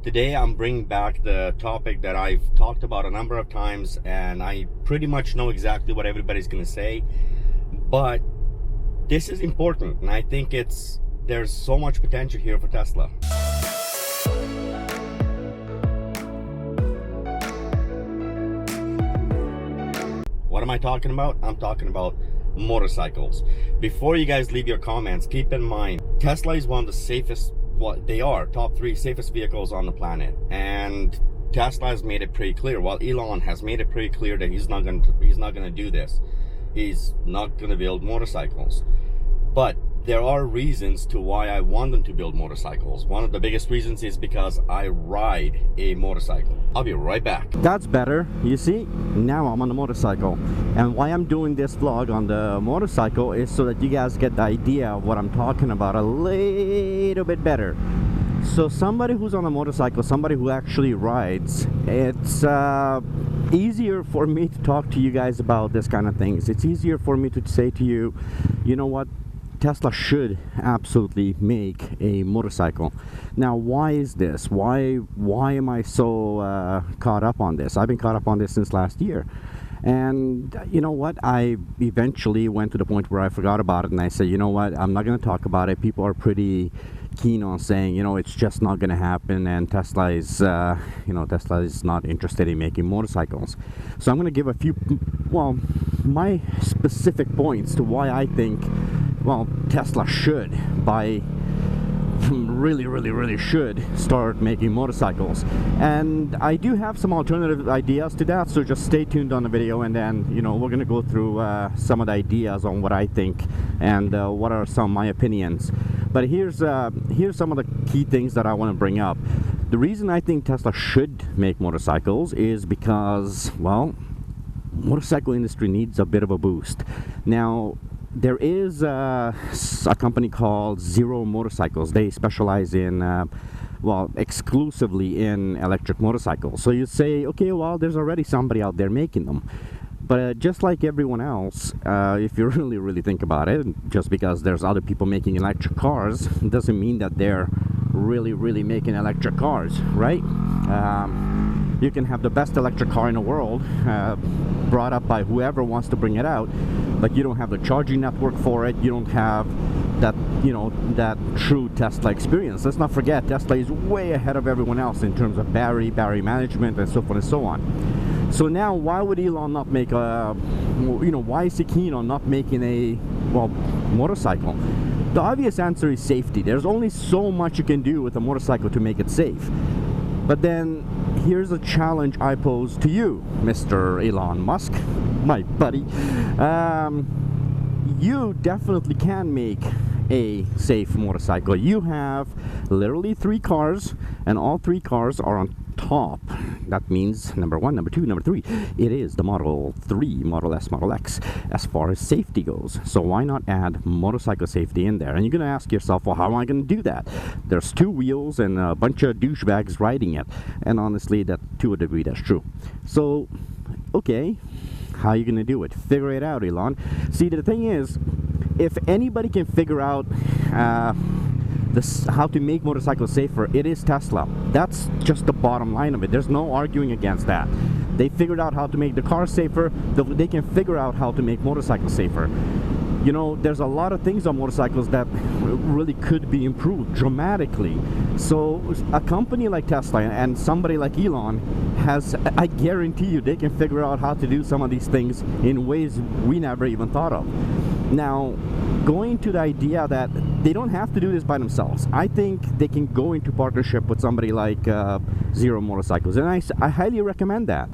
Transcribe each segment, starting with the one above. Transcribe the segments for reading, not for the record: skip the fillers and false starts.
Today I'm bringing back the topic that I've talked about a number of times, and I pretty much know exactly what everybody's going to say, but this is important, and I think there's so much potential here for Tesla. What am I talking about? I'm talking about motorcycles. Before you guys leave your comments, keep in mind Tesla is one of the safest, they are top 3 safest vehicles on the planet, and Tesla has made it pretty clear. Well, Elon has made it pretty clear that he's not going to do this. He's not going to build motorcycles. But there are reasons to why I want them to build motorcycles. One of the biggest reasons is because I ride a motorcycle. I'll be right back. That's better. You see, now I'm on the motorcycle, and why I'm doing this vlog on the motorcycle is so that you guys get the idea of what I'm talking about a little bit better. So somebody who's on a motorcycle, somebody who actually rides, it's easier for me to talk to you guys about this kind of things. It's easier for me to say to you, you know what, Tesla should absolutely make a motorcycle. Now, why is this? Why am I so caught up on this? I've been caught up on this since last year. And you know what? I eventually went to the point where I forgot about it, and I said, you know what? I'm not going to talk about it. People are pretty keen on saying, you know, it's just not going to happen, and Tesla is, Tesla is not interested in making motorcycles. So I'm going to give a few, well, my specific points to why I think, well, Tesla should really should start making motorcycles. And I do have some alternative ideas to that, so just stay tuned on the video, and then, you know, we're gonna go through some of the ideas on what I think and what are some of my opinions. But here's some of the key things that I want to bring up. The reason I think Tesla should make motorcycles is because, well, motorcycle industry needs a bit of a boost. Now, there is a company called Zero Motorcycles. They specialize in, well, exclusively in electric motorcycles. So you say, okay, well, there's already somebody out there making them. But just like everyone else, if you really think about it, just because there's other people making electric cars doesn't mean that they're really making electric cars, right? You can have the best electric car in the world, brought up by whoever wants to bring it out, but you don't have the charging network for it. You don't have that, you know, that true Tesla experience. Let's not forget, Tesla is way ahead of everyone else in terms of battery management, and so forth and so on. So now, why would Elon not make a, you know, why is he keen on not making a, well, motorcycle? The obvious answer is safety. There's only so much you can do with a motorcycle to make it safe. But then, here's a challenge I pose to you, Mr. Elon Musk, my buddy. You definitely can make a safe motorcycle. You have literally 3 cars, and all 3 cars are on top. That means number 1, number 2, number 3. It is the Model 3, Model S, Model X, as far as safety goes. So why not add motorcycle safety in there? And you're going to ask yourself, well, how am I going to do that? There's 2 wheels and a bunch of douchebags riding it. And honestly, that to a degree, that's true. So, okay, how are you going to do it? Figure it out, Elon. See, the thing is, if anybody can figure out how to make motorcycles safer, it is Tesla. That's just the bottom line of it. There's no arguing against that. They figured out how to make the car safer. They can figure out how to make motorcycles safer. You know, there's a lot of things on motorcycles that really could be improved dramatically. So a company like Tesla and somebody like Elon I guarantee you, they can figure out how to do some of these things in ways we never even thought of. Now, going to the idea that they don't have to do this by themselves, I think they can go into partnership with somebody like Zero Motorcycles, and I highly recommend that.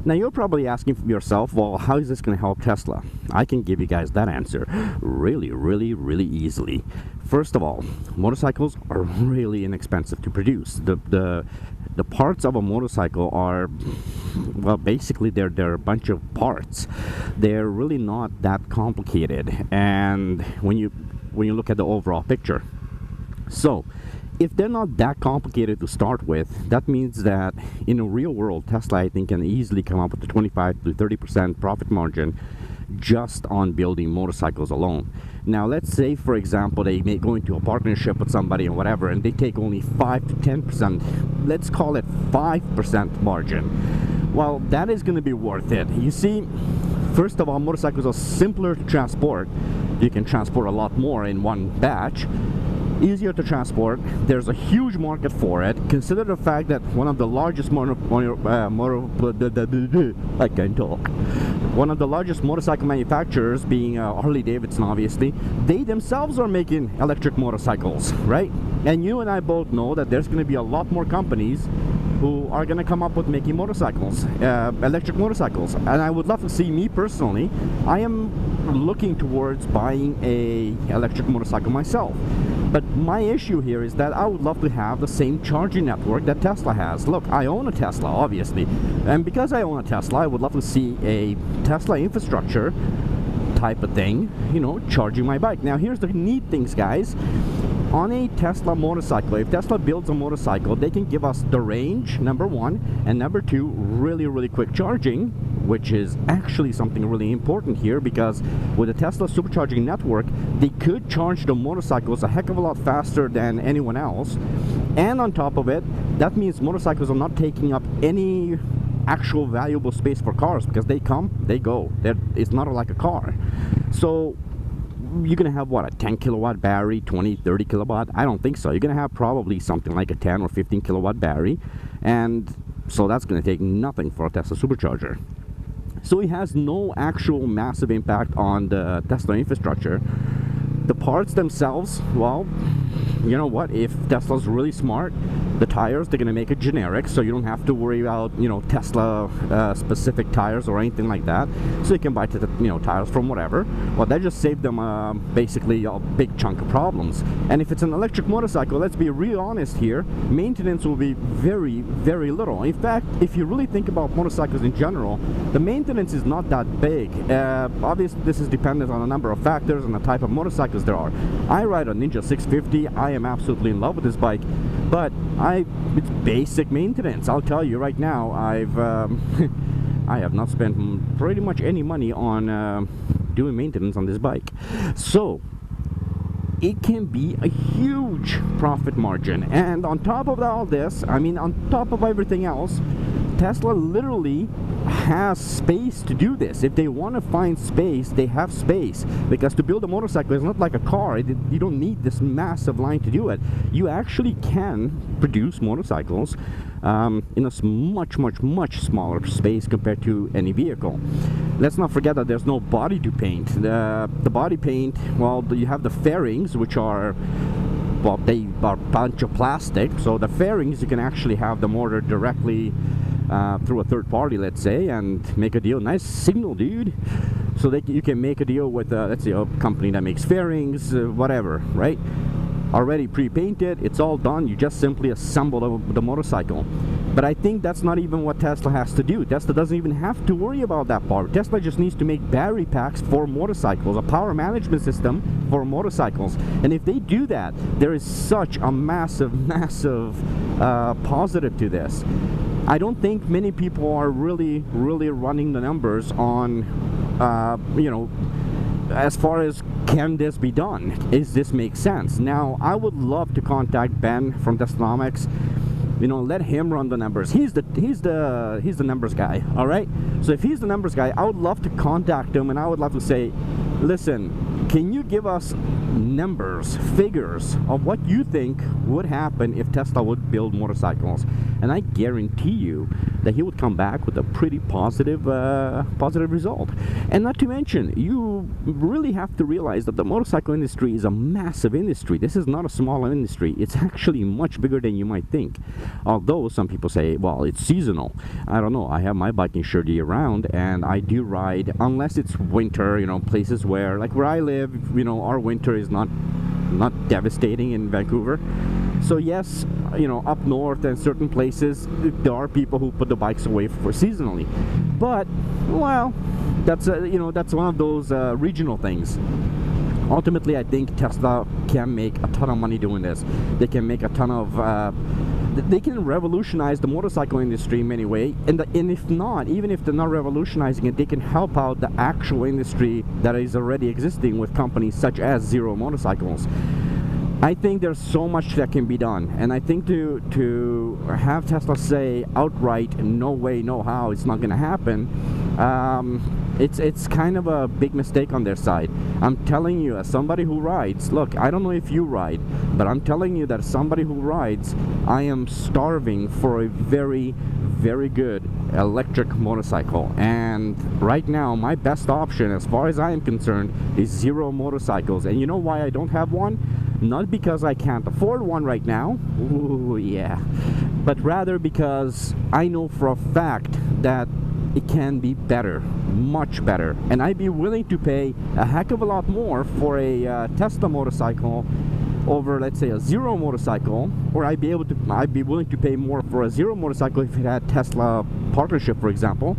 Now, you're probably asking yourself, well, how is this going to help Tesla? I can give you guys that answer really easily. First of all, motorcycles are really inexpensive to produce. The parts of a motorcycle are, well, basically they're a bunch of parts. They're really not that complicated, and when you look at the overall picture. So if they're not that complicated to start with, that means that in a real world, Tesla, I think, can easily come up with a 25 to 30% profit margin just on building motorcycles alone. Now let's say, for example, they may go into a partnership with somebody and whatever, and they take only 5 to 10%, let's call it 5% margin. Well, that is going to be worth it. You see, first of all, motorcycles are simpler to transport. You can transport a lot more in one batch. Easier to transport. There's a huge market for it. Consider the fact that one of the largest I can't talk. One of the largest motorcycle manufacturers, being Harley Davidson, obviously, they themselves are making electric motorcycles, right? And you and I both know that there's going to be a lot more companies who are going to come up with making motorcycles, electric motorcycles. And I would love to see, me personally, I am looking towards buying a electric motorcycle myself. But my issue here is that I would love to have the same charging network that Tesla has. Look, I own a Tesla, obviously. And because I own a Tesla, I would love to see a Tesla infrastructure type of thing, you know, charging my bike. Now, here's the neat things, guys. On a Tesla motorcycle, if Tesla builds a motorcycle, they can give us the range, number one, and number two, really quick charging, which is actually something really important here, because with the Tesla supercharging network, they could charge the motorcycles a heck of a lot faster than anyone else. And on top of it, that means motorcycles are not taking up any actual valuable space for cars, because they come, they go. It's not like a car. So you're gonna have what, a 10 kilowatt battery, 20, 30 kilowatt? I don't think so. You're gonna have probably something like a 10 or 15 kilowatt battery, and so that's gonna take nothing for a Tesla supercharger. So it has no actual massive impact on the Tesla infrastructure. The parts themselves, well, you know what, if Tesla's really smart, the tires, they're gonna make it generic, so you don't have to worry about, you know, Tesla specific tires or anything like that. So you can buy tires from whatever. Well, that just saved them basically a big chunk of problems. And if it's an electric motorcycle, let's be real honest here, maintenance will be very little. In fact, if you really think about motorcycles in general, the maintenance is not that big. Obviously this is dependent on a number of factors and the type of motorcycles there are. I ride a Ninja 650. I am absolutely in love with this bike, but it's basic maintenance. I'll tell you right now, I have not spent pretty much any money on doing maintenance on this bike. So it can be a huge profit margin. And on top of all this, I mean, on top of everything else, Tesla literally has space to do this. If they want to find space, they have space, because to build a motorcycle is not like a car. You don't need this massive line to do it. You actually can produce motorcycles in a much smaller space compared to any vehicle. Let's not forget that there's no body to paint. The body paint, well, you have the fairings, which are, well, they are a bunch of plastic. So the fairings, you can actually have the motor directly through a third party, let's say, and make a deal. Nice signal, dude. So that you can make a deal with, let's say, a company that makes fairings, whatever, right? Already pre-painted, it's all done. You just simply assemble the motorcycle. But I think that's not even what Tesla has to do. Tesla doesn't even have to worry about that part. Tesla just needs to make battery packs for motorcycles, a power management system for motorcycles. And if they do that, there is such a massive positive to this. I don't think many people are really running the numbers on, as far as, can this be done? Is this make sense? Now, I would love to contact Ben from Teslanomics. You know, let him run the numbers. He's the numbers guy. All right. So if he's the numbers guy, I would love to contact him, and I would love to say, listen, can you give us numbers, figures of what you think would happen if Tesla would build motorcycles? And I guarantee you that he would come back with a pretty positive result. And not to mention, you really have to realize that the motorcycle industry is a massive industry. This is not a small industry. It's actually much bigger than you might think. Although some people say, well, it's seasonal. I don't know. I have my bike insured year round, and I do ride, unless it's winter, you know, places where, like where I live, you know, our winter is not devastating in Vancouver. So yes, you know, up north and certain places, there are people who put the bikes away for seasonally. But, well, that's that's one of those regional things. Ultimately, I think Tesla can make a ton of money doing this. They can make a ton of they can revolutionize the motorcycle industry in many ways, and if not, even if they're not revolutionizing it, they can help out the actual industry that is already existing with companies such as Zero Motorcycles. I think there's so much that can be done, and I think to have Tesla say outright, no way, no how, it's not going to happen, it's kind of a big mistake on their side. I'm telling you, as somebody who rides, look, I don't know if you ride, but I'm telling you that as somebody who rides, I am starving for a very, very good electric motorcycle. And right now, my best option, as far as I am concerned, is Zero Motorcycles. And you know why I don't have one? Not because I can't afford one right now, ooh yeah, but rather because I know for a fact that it can be better, much better, and I'd be willing to pay a heck of a lot more for a Tesla motorcycle over, let's say, a Zero motorcycle, or I'd be willing to pay more for a Zero motorcycle if it had Tesla partnership, for example,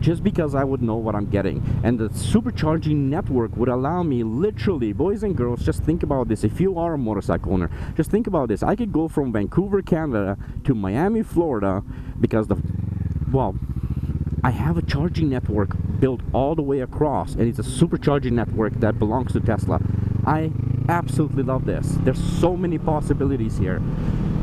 just because I would know what I'm getting. And the supercharging network would allow me, literally, boys and girls, just think about this. If you are a motorcycle owner, just think about this. I could go from Vancouver, Canada to Miami, Florida, because I have a charging network built all the way across, and it's a supercharging network that belongs to Tesla. I absolutely love this. There's so many possibilities here.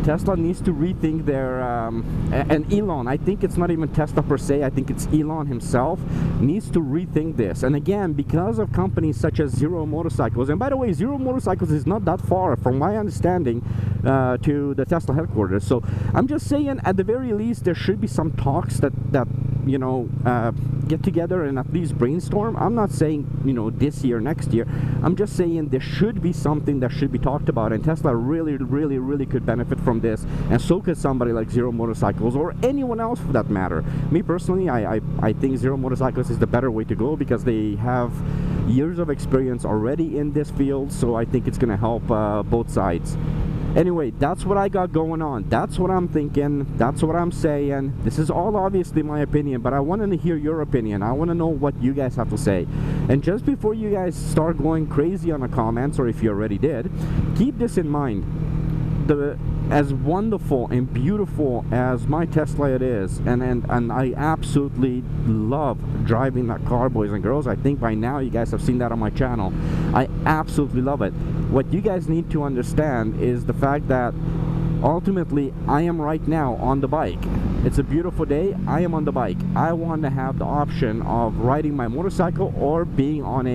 Tesla needs to rethink their, and Elon, I think it's not even Tesla per se, I think it's Elon himself, needs to rethink this. And again, because of companies such as Zero Motorcycles, and by the way, Zero Motorcycles is not that far, from my understanding, to the Tesla headquarters. So I'm just saying, at the very least, there should be some talks that you know, get together and at least brainstorm. I'm not saying, you know, this year, next year. I'm just saying there should be something that should be talked about, and Tesla really, really, really could benefit from this, and so could somebody like Zero Motorcycles, or anyone else for that matter. Me personally, I think Zero Motorcycles is the better way to go, because they have years of experience already in this field, so I think it's going to help both sides. Anyway, that's what I got going on. That's what I'm thinking. That's what I'm saying. This is all obviously my opinion, but I want to hear your opinion. I want to know what you guys have to say. And just before you guys start going crazy on the comments, or if you already did, keep this in mind. As wonderful and beautiful as my Tesla it is, and I absolutely love driving that car, boys and girls. I think by now you guys have seen that on my channel. I absolutely love it. What you guys need to understand is the fact that ultimately I am right now on the bike. It's a beautiful day. I am on the bike. I want to have the option of riding my motorcycle or being on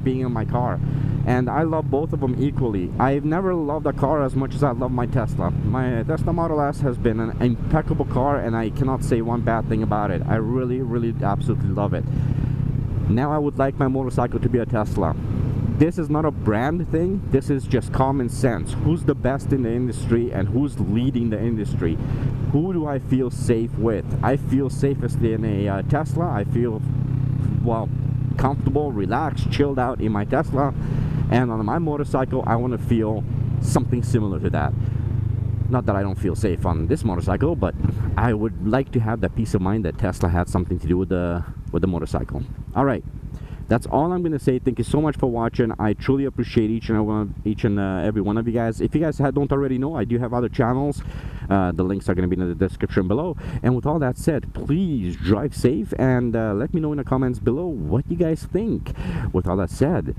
being in my car. And I love both of them equally. I've never loved a car as much as I love my Tesla. My Tesla Model S has been an impeccable car, and I cannot say one bad thing about it. I really, really, absolutely love it. Now I would like my motorcycle to be a Tesla. This is not a brand thing. This is just common sense. Who's the best in the industry and who's leading the industry? Who do I feel safe with? I feel safest in a Tesla. I feel, well, comfortable, relaxed, chilled out in my Tesla. And on my motorcycle, I want to feel something similar to that. Not that I don't feel safe on this motorcycle, but I would like to have that peace of mind that Tesla had something to do with the motorcycle. All right, that's all I'm going to say. Thank you so much for watching. I truly appreciate each and every one of you guys. If you guys don't already know, I do have other channels. The links are going to be in the description below. And with all that said, please drive safe, and let me know in the comments below what you guys think. With all that said,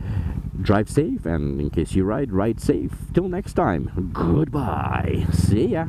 drive safe, and in case you ride safe. Till next time, goodbye. See ya.